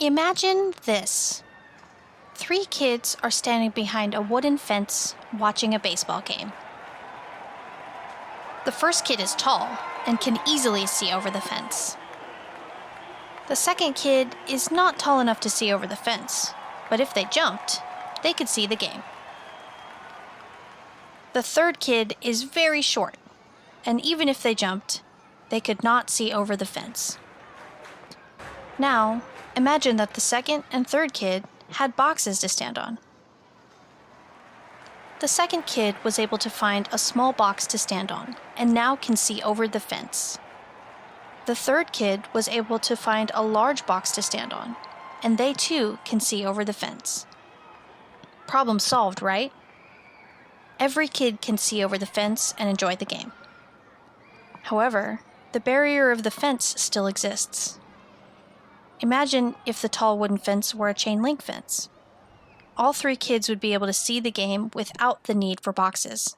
Imagine this. 3 kids are standing behind a wooden fence watching a baseball game. The first kid is tall and can easily see over the fence. The second kid is not tall enough to see over the fence, but if they jumped, they could see the game. The third kid is very short, and even if they jumped, they could not see over the fence. Now, imagine that the second and third kid had boxes to stand on. The second kid was able to find a small box to stand on, and now can see over the fence. The third kid was able to find a large box to stand on, and they too can see over the fence. Problem solved, right? Every kid can see over the fence and enjoy the game. However, the barrier of the fence still exists. Imagine if the tall wooden fence were a chain link fence. All 3 kids would be able to see the game without the need for boxes.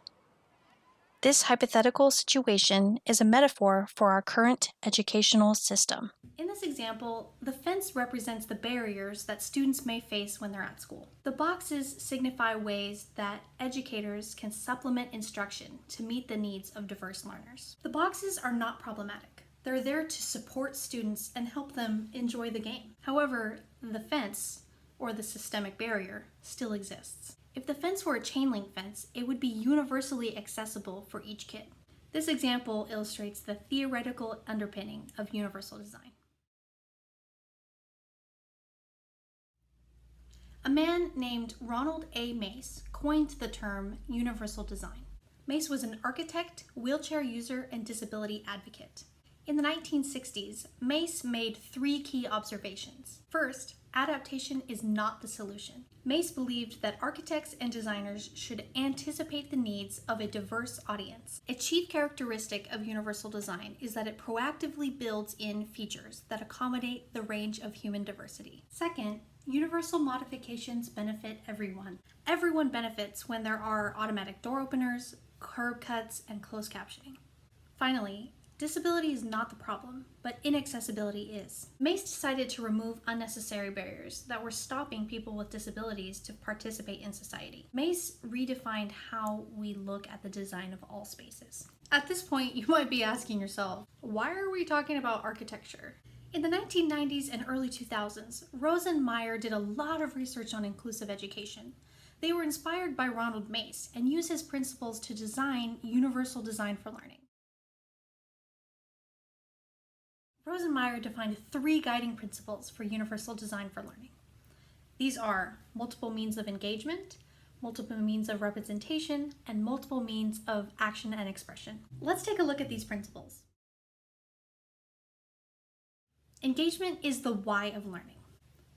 This hypothetical situation is a metaphor for our current educational system. In this example, the fence represents the barriers that students may face when they're at school. The boxes signify ways that educators can supplement instruction to meet the needs of diverse learners. The boxes are not problematic. They're there to support students and help them enjoy the game. However, the fence, or the systemic barrier, still exists. If the fence were a chain link fence, it would be universally accessible for each kid. This example illustrates the theoretical underpinning of universal design. A man named Ronald A. Mace coined the term universal design. Mace was an architect, wheelchair user, and disability advocate. In the 1960s, Mace made 3 key observations. First, adaptation is not the solution. Mace believed that architects and designers should anticipate the needs of a diverse audience. A chief characteristic of universal design is that it proactively builds in features that accommodate the range of human diversity. Second, universal modifications benefit everyone. Everyone benefits when there are automatic door openers, curb cuts, and closed captioning. Finally, disability is not the problem, but inaccessibility is. Mace decided to remove unnecessary barriers that were stopping people with disabilities to participate in society. Mace redefined how we look at the design of all spaces. At this point, you might be asking yourself, why are we talking about architecture? In the 1990s and early 2000s, Rose and Meyer did a lot of research on inclusive education. They were inspired by Ronald Mace and used his principles to design universal design for learning. Rose and Meyer defined 3 guiding principles for universal design for learning. These are multiple means of engagement, multiple means of representation, and multiple means of action and expression. Let's take a look at these principles. Engagement is the why of learning.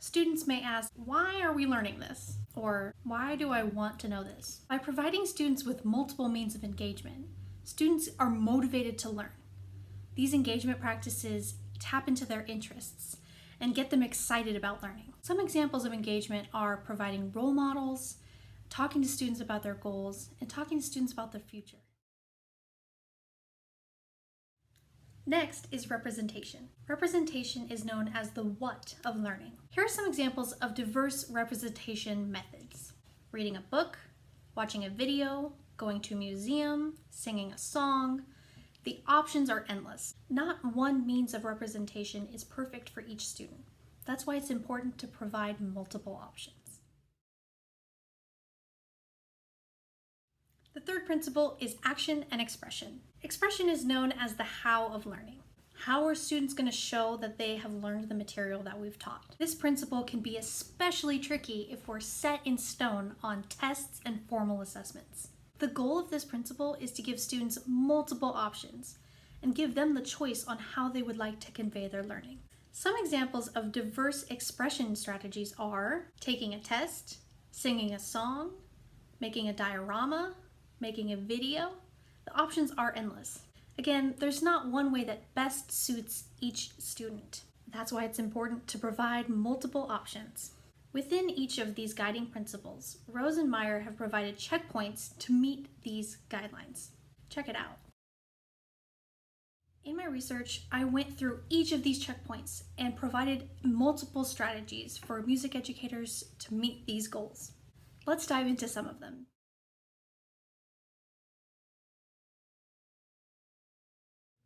Students may ask, why are we learning this? Or why do I want to know this? By providing students with multiple means of engagement, students are motivated to learn. These engagement practices tap into their interests and get them excited about learning. Some examples of engagement are providing role models, talking to students about their goals, and talking to students about their future. Next is representation. Representation is known as the what of learning. Here are some examples of diverse representation methods: reading a book, watching a video, going to a museum, singing a song. The options are endless. Not one means of representation is perfect for each student. That's why it's important to provide multiple options. The third principle is action and expression. Expression is known as the how of learning. How are students going to show that they have learned the material that we've taught? This principle can be especially tricky if we're set in stone on tests and formal assessments. The goal of this principle is to give students multiple options and give them the choice on how they would like to convey their learning. Some examples of diverse expression strategies are taking a test, singing a song, making a diorama, making a video. The options are endless. Again, there's not one way that best suits each student. That's why it's important to provide multiple options. Within each of these guiding principles, Rose and Meyer have provided checkpoints to meet these guidelines. Check it out. In my research, I went through each of these checkpoints and provided multiple strategies for music educators to meet these goals. Let's dive into some of them.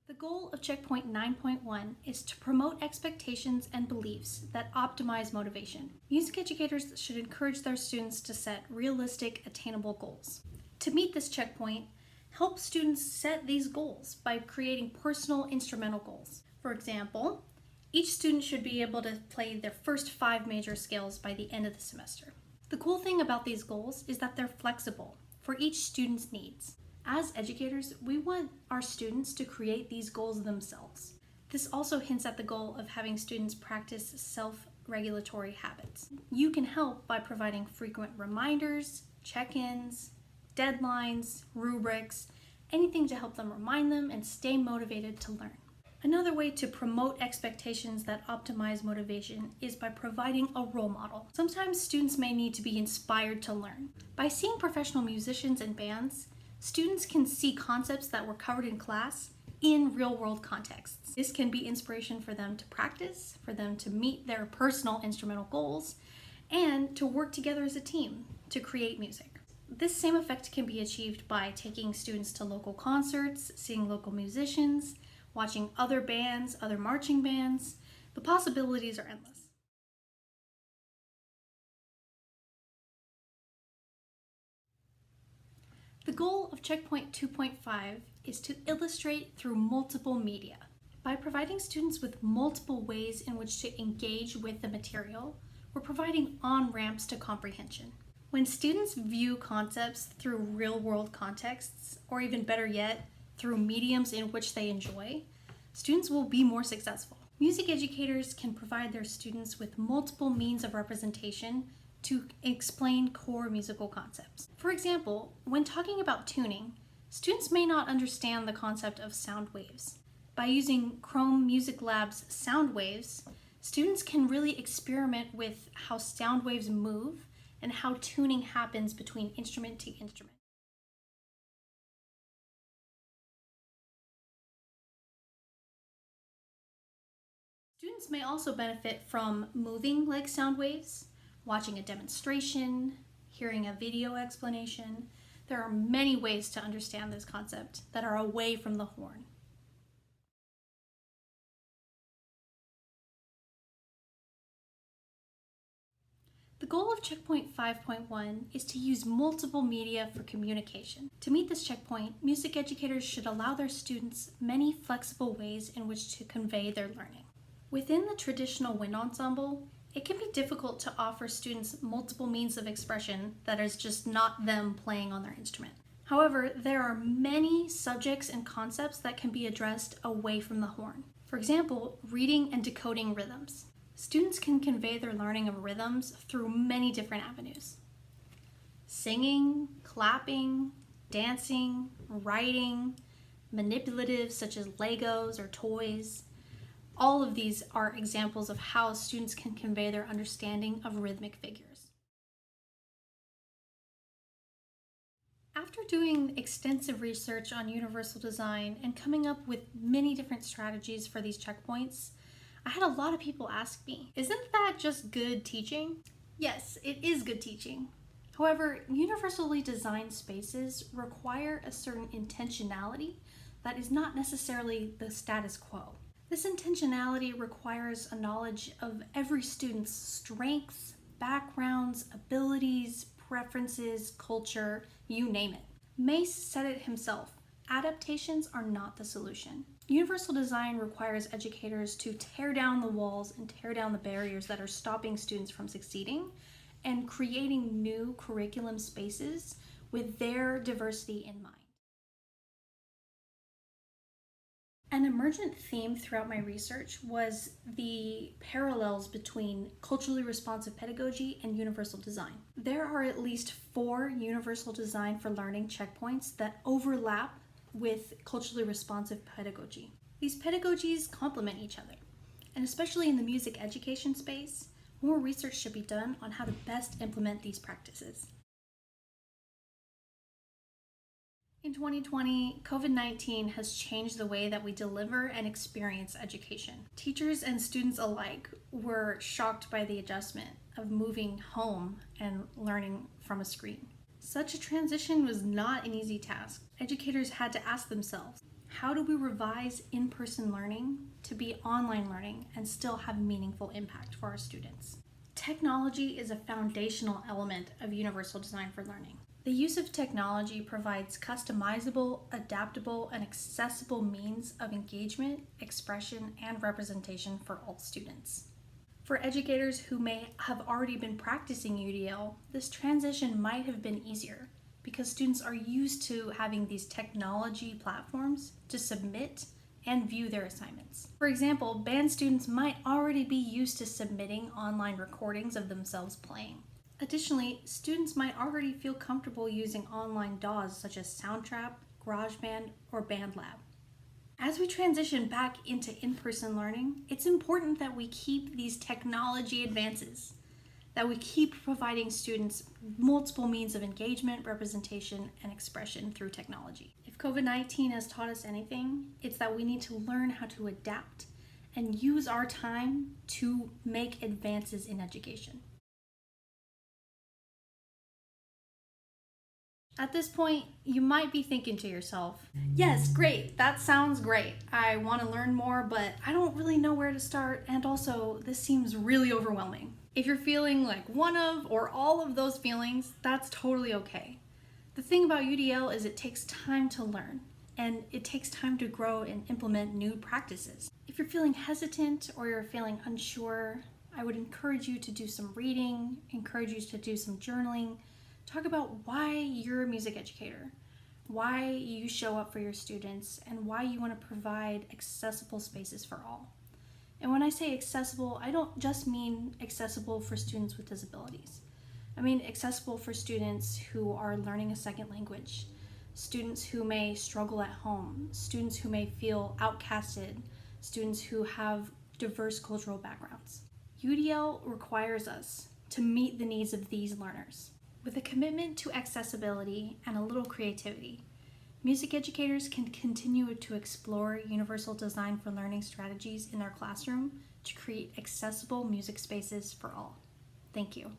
The goal of checkpoint 9.1 is to promote expectations and beliefs that optimize motivation. Music educators should encourage their students to set realistic, attainable goals. To meet this checkpoint, help students set these goals by creating personal instrumental goals. For example, each student should be able to play their first 5 major scales by the end of the semester. The cool thing about these goals is that they're flexible for each student's needs. As educators, we want our students to create these goals themselves. This also hints at the goal of having students practice self-regulatory habits. You can help by providing frequent reminders, check-ins, deadlines, rubrics, anything to help them remind them and stay motivated to learn. Another way to promote expectations that optimize motivation is by providing a role model. Sometimes students may need to be inspired to learn. By seeing professional musicians and bands, students can see concepts that were covered in class in real-world contexts. This can be inspiration for them to practice, for them to meet their personal instrumental goals, and to work together as a team to create music. This same effect can be achieved by taking students to local concerts, seeing local musicians, watching other bands, other marching bands. The possibilities are endless. The goal of checkpoint 2.5 is to illustrate through multiple media. By providing students with multiple ways in which to engage with the material, we're providing on-ramps to comprehension. When students view concepts through real-world contexts, or even better yet, through mediums in which they enjoy, students will be more successful. Music educators can provide their students with multiple means of representation to explain core musical concepts. For example, when talking about tuning, students may not understand the concept of sound waves. By using Chrome Music Lab's sound waves, students can really experiment with how sound waves move and how tuning happens between instrument to instrument. Students may also benefit from moving like sound waves, watching a demonstration, hearing a video explanation. There are many ways to understand this concept that are away from the horn. The goal of checkpoint 5.1 is to use multiple media for communication. To meet this checkpoint, music educators should allow their students many flexible ways in which to convey their learning. Within the traditional wind ensemble, it can be difficult to offer students multiple means of expression that is just not them playing on their instrument. However, there are many subjects and concepts that can be addressed away from the horn. For example, reading and decoding rhythms. Students can convey their learning of rhythms through many different avenues. Singing, clapping, dancing, writing, manipulatives such as Legos or toys. All of these are examples of how students can convey their understanding of rhythmic figures. After doing extensive research on universal design and coming up with many different strategies for these checkpoints, I had a lot of people ask me, isn't that just good teaching? Yes, it is good teaching. However, universally designed spaces require a certain intentionality that is not necessarily the status quo. This intentionality requires a knowledge of every student's strengths, backgrounds, abilities, preferences, culture, you name it. Mace said it himself, adaptations are not the solution. Universal design requires educators to tear down the walls and tear down the barriers that are stopping students from succeeding and creating new curriculum spaces with their diversity in mind. An emergent theme throughout my research was the parallels between culturally responsive pedagogy and universal design. There are at least 4 universal design for learning checkpoints that overlap with culturally responsive pedagogy. These pedagogies complement each other, and especially in the music education space, more research should be done on how to best implement these practices. In 2020, COVID-19 has changed the way that we deliver and experience education. Teachers and students alike were shocked by the adjustment of moving home and learning from a screen. Such a transition was not an easy task. Educators had to ask themselves, how do we revise in-person learning to be online learning and still have meaningful impact for our students? Technology is a foundational element of universal design for learning. The use of technology provides customizable, adaptable, and accessible means of engagement, expression, and representation for all students. For educators who may have already been practicing UDL, this transition might have been easier because students are used to having these technology platforms to submit and view their assignments. For example, band students might already be used to submitting online recordings of themselves playing. Additionally, students might already feel comfortable using online DAWs such as Soundtrap, GarageBand, or BandLab. As we transition back into in-person learning, it's important that we keep these technology advances, that we keep providing students multiple means of engagement, representation, and expression through technology. If COVID-19 has taught us anything, it's that we need to learn how to adapt and use our time to make advances in education. At this point, you might be thinking to yourself, yes, great, that sounds great. I want to learn more, but I don't really know where to start, and also, this seems really overwhelming. If you're feeling like one of or all of those feelings, that's totally okay. The thing about UDL is it takes time to learn, and it takes time to grow and implement new practices. If you're feeling hesitant or you're feeling unsure, I would encourage you to do some reading, encourage you to do some journaling. Talk about why you're a music educator, why you show up for your students, and why you want to provide accessible spaces for all. And when I say accessible, I don't just mean accessible for students with disabilities. I mean accessible for students who are learning a second language, students who may struggle at home, students who may feel outcasted, students who have diverse cultural backgrounds. UDL requires us to meet the needs of these learners. With a commitment to accessibility and a little creativity, music educators can continue to explore universal design for learning strategies in their classroom to create accessible music spaces for all. Thank you.